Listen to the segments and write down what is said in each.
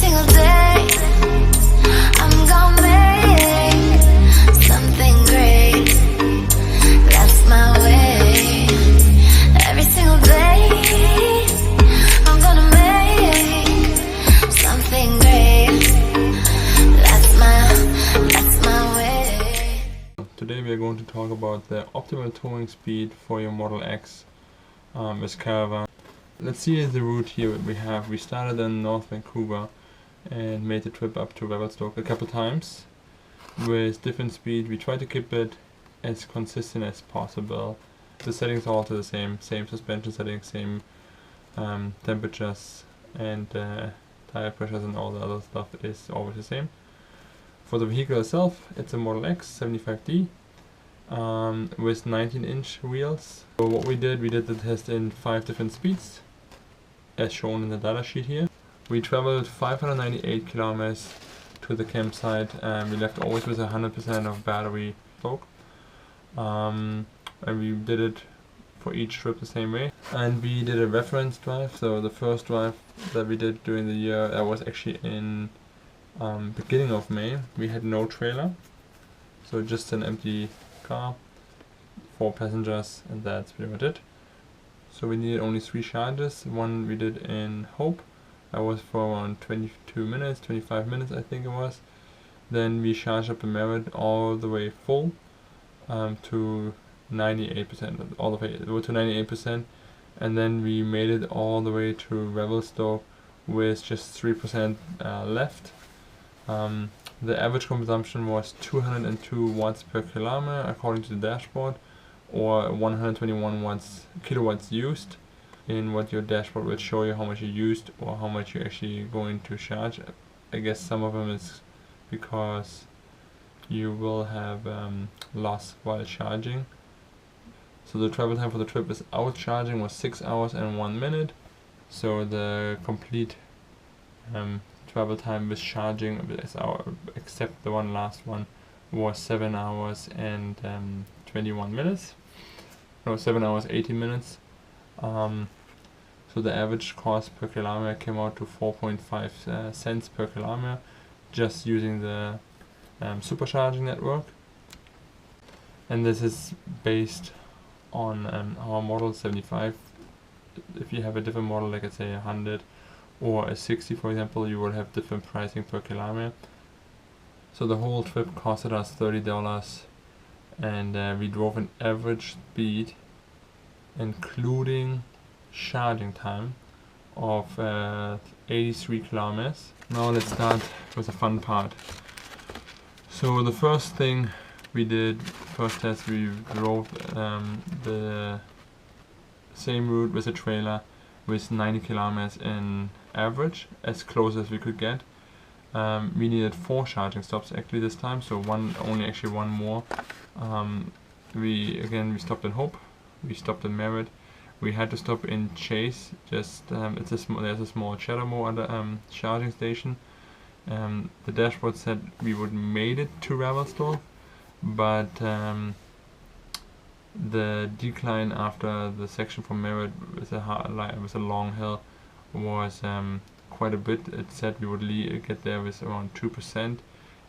single day I'm gonna make something great. That's my way. Every single day I'm gonna make something great. That's my way. Today we are going to talk about the optimal towing speed for your Model X with Caravan. Let's see the route here we started in North Vancouver and made the trip up to Revelstoke a couple times with different speed. We try to keep it as consistent as possible. The settings are all the same suspension settings, same temperatures, and tire pressures and all the other stuff is always the same. For the vehicle itself, it's a Model X 75D with 19-inch wheels. So what we did the test in 5 different speeds, as shown in the data sheet here. We traveled 598 kilometers to the campsite, and we left always with 100% of battery stock. And we did it for each trip the same way. And we did a reference drive. So the first drive that we did during the year, that was actually in beginning of May. We had no trailer, so just an empty car, 4 passengers, and that's pretty much it. So we needed only 3 charges. One we did in Hope, that was for around 22 minutes, 25 minutes I think it was. Then we charged up the Merit all the way full to 98%, all the way to 98%, and then we made it all the way to Revelstoke with just 3% left. The average consumption was 202 watts per kilometer according to the dashboard, or 121 kilowatts used. In what your dashboard will show you how much you used or how much you're actually going to charge. I guess some of them is because you will have loss while charging. So the travel time for the trip without charging was 6 hours and 1 minute. So the complete travel time with charging, except the last one, was 7 hours and 21 minutes. No, 7 hours 18 minutes. So the average cost per kilometer came out to 4.5 cents per kilometer, just using the supercharging network. And this is based on our model 75. If you have a different model, like let's say 100 or a 60 for example, you will have different pricing per kilometer. So the whole trip costed us $30, and we drove an average speed, including charging time, of 83 kilometers. Now let's start with the fun part. So the first thing we did, first test, we drove the same route with a trailer with 90 kilometers in average, as close as we could get. We needed 4 charging stops actually this time, so only one more. We stopped in Hope, we stopped in Merritt, we had to stop in Chase. Just there's a small Chattermore charging station. The dashboard said we would made it to Revelstoke, but the decline after the section from Merritt with a long hill was quite a bit. It said we would get there with around 2%,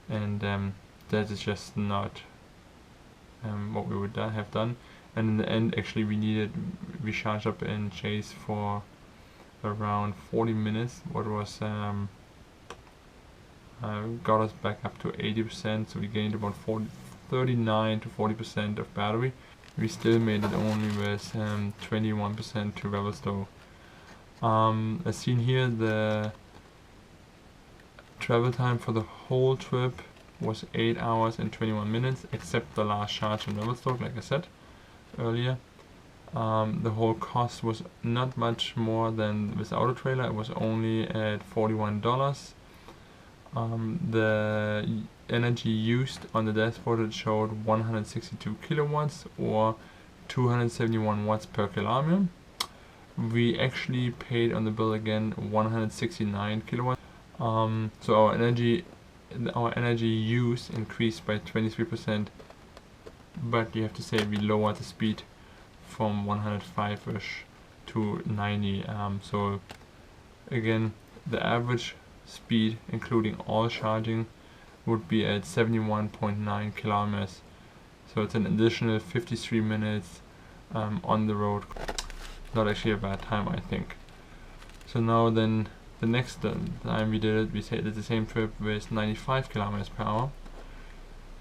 and that is just not what we would have done. And in the end, actually, we charged up in Chase for around 40 minutes, what was got us back up to 80%, so we gained about 39 to 40% of battery. We still made it only with 21% to Revelstoke. As seen here, the travel time for the whole trip was 8 hours and 21 minutes, except the last charge in Revelstoke, like I said earlier. The whole cost was not much more than without a trailer. It was only at $41. The energy used on the dashboard, it showed 162 kilowatts or 271 watts per kilometer. We actually paid on the bill again 169 kilowatts. So our energy use increased by 23%, but you have to say we lowered the speed from 105-ish to 90. So again, the average speed, including all charging, would be at 71.9 kilometers. So it's an additional 53 minutes on the road. Not actually a bad time, I think. So now then, the next time we did it, we did the same trip with 95 kilometers per hour.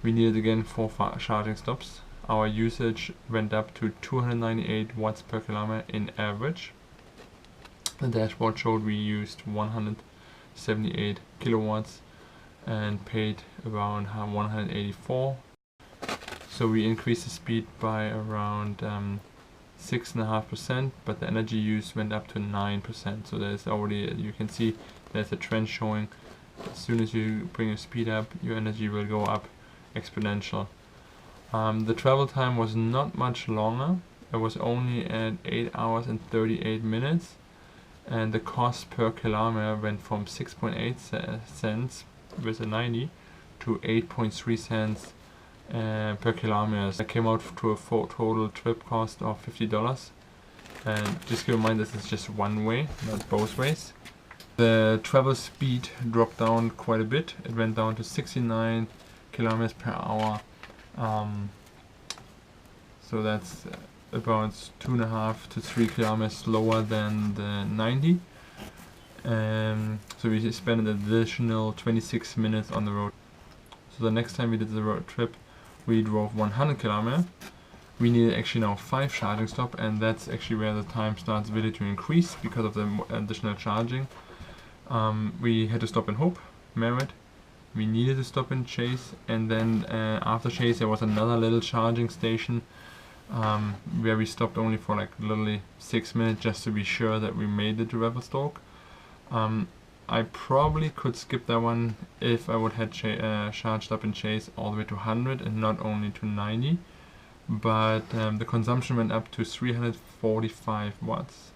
We needed again 4 charging stops. Our usage went up to 298 watts per kilometer in average. The dashboard showed we used 178 kilowatts and paid around 184. So we increased the speed by around 6.5%, but the energy use went up to 9%. So there's already, you can see there's a trend showing as soon as you bring your speed up, your energy will go up exponential. The travel time was not much longer. It was only at 8 hours and 38 minutes, and the cost per kilometer went from 6.8 cents with a 90 to 8.3 cents per kilometer. That came out to a total trip cost of $50. And just keep in mind this is just one way, not both ways. The travel speed dropped down quite a bit. It went down to 69 kilometers per hour. So that's about 2.5 to 3 kilometers slower than the 90. So we spent an additional 26 minutes on the road. So the next time we did the road trip, we drove 100 kilometers. We needed actually now 5 charging stops, and that's actually where the time starts really to increase because of the additional charging. We had to stop in Hope, Merritt. We needed to stop in Chase, and then after Chase there was another little charging station where we stopped only for like literally 6 minutes just to be sure that we made it to Revelstoke. I probably could skip that one if I would have charged up in Chase all the way to 100 and not only to 90, but the consumption went up to 345 watts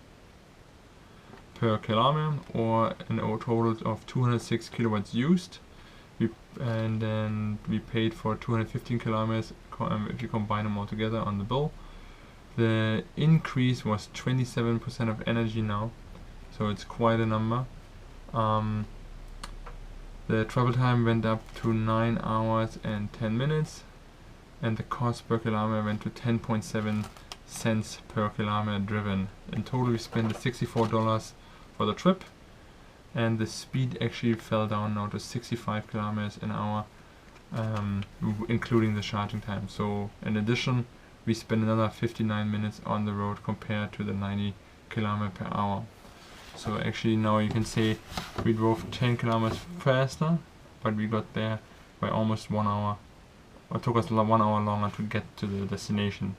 per kilometer, or a total of 206 kilowatts used. And then we paid for 215 kilometers if you combine them all together on the bill. The increase was 27% of energy now, so it's quite a number. The travel time went up to 9 hours and 10 minutes, and the cost per kilometer went to 10.7 cents per kilometer driven. In total we spent $64 for the trip, and the speed actually fell down now to 65 kilometers an hour, including the charging time. So in addition, we spent another 59 minutes on the road compared to the 90 kilometers per hour. So actually now you can say we drove 10 kilometers faster, but we got there by almost 1 hour. It took us 1 hour longer to get to the destination.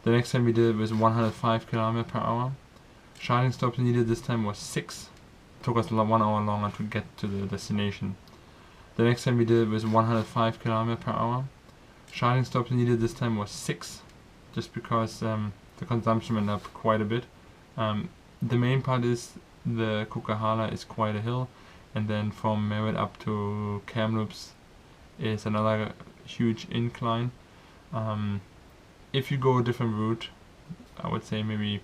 The next time we did it was 105 kilometers per hour. Charging stops needed this time was 6. Took us 1 hour longer to get to the destination. The next time we did it was 105 kilometers per hour. Charging stops needed this time was 6, just because the consumption went up quite a bit. The main part is the Kukkahala is quite a hill, and then from Merritt up to Kamloops is another huge incline. If you go a different route, I would say maybe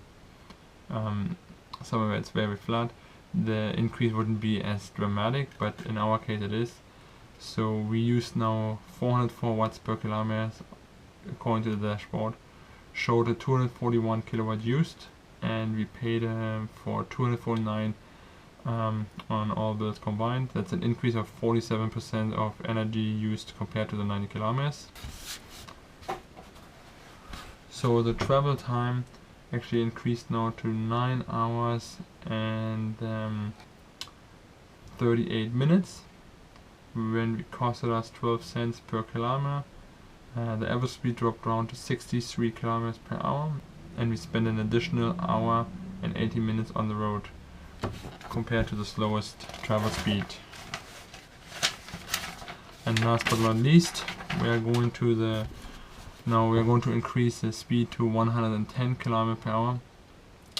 somewhere where it's very flat, the increase wouldn't be as dramatic, but in our case it is. So we use now 404 watts per kilometer according to the dashboard. Showed a 241 kilowatt used, and we paid for 249 on all bills combined. That's an increase of 47% of energy used compared to the 90 kilometers. So the travel time actually increased now to 9 hours and 38 minutes, when it costed us 12 cents per kilometer. The average speed dropped down to 63 kilometers per hour, and we spent an additional hour and 80 minutes on the road compared to the slowest travel speed. And last but not least, we are going to increase the speed to 110 km per hour.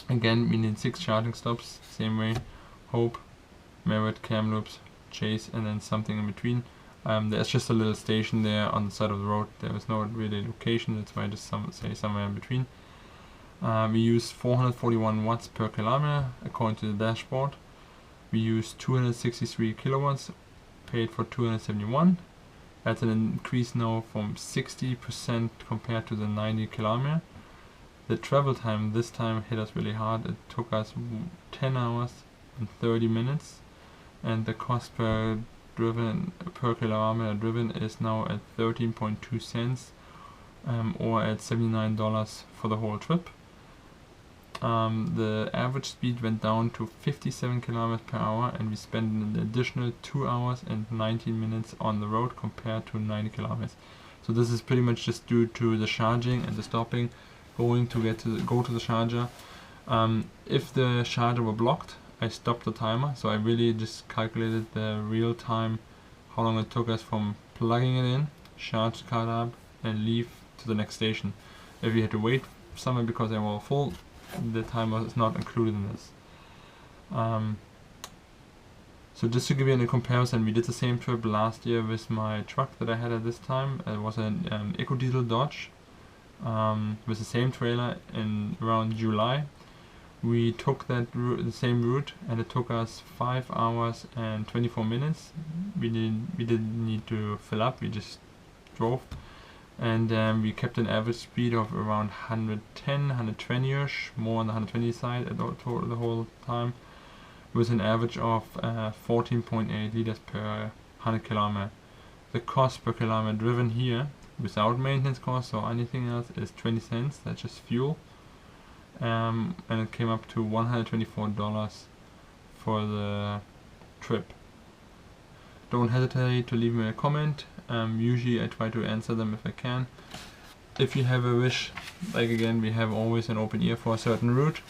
Again, we need 6 charging stops, same way: Hope, Merritt, Kamloops, Chase, and then something in between. There's just a little station there on the side of the road. There is no really location, that's why I just say somewhere in between. We use 441 watts per kilometer according to the dashboard. we used 263 kilowatts, paid for 271. That's an increase now from 60% compared to the 90 kilometer. The travel time this time hit us really hard. It took us 10 hours and 30 minutes, and the cost per kilometer driven is now at 13.2 cents, or at $79 for the whole trip. The average speed went down to 57 kilometers per hour, and we spent an additional 2 hours and 19 minutes on the road compared to 90 kilometers. So this is pretty much just due to the charging and the stopping, go to the charger. If the charger were blocked, I stopped the timer, so I really just calculated the real time, how long it took us from plugging it in, charge the car up, and leave to the next station. If we had to wait somewhere because they were full, the timer is not included in this. So just to give you a comparison, we did the same trip last year with my truck that I had at this time. It was an Eco Diesel Dodge with the same trailer in around July. We took that the same route, and it took us 5 hours and 24 minutes. We didn't need to fill up, we just drove. And we kept an average speed of around 110, 120ish, more on the 120 side the whole time, with an average of 14.8 liters per 100 kilometer. The cost per kilometer driven here, without maintenance costs or anything else, is 20 cents. That's just fuel. And it came up to $124 for the trip. Don't hesitate to leave me a comment. Usually I try to answer them if I can. If you have a wish, like again, we have always an open ear for a certain route.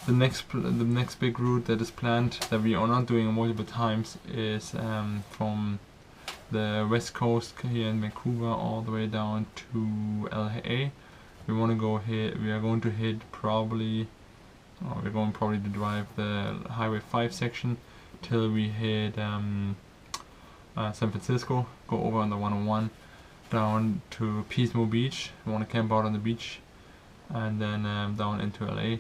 The next big route that is planned, that we are not doing multiple times, is from the west coast here in Vancouver all the way down to LA. We want to go hit. We are going to hit probably. We're going probably to drive the Highway 5 section till we hit San Francisco. Go over on the 101 down to Pismo Beach. We want to camp out on the beach, and then down into LA.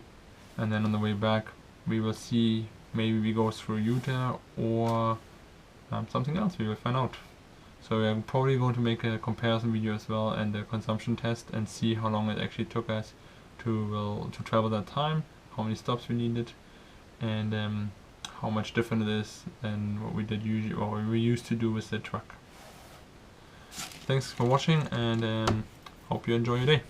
And then on the way back, we will see. Maybe we go through Utah or something else. We will find out. So I'm probably going to make a comparison video as well, and a consumption test, and see how long it actually took us to travel that time, how many stops we needed, and how much different it is than what we did usually, or we used to do with the truck. Thanks for watching, and hope you enjoy your day.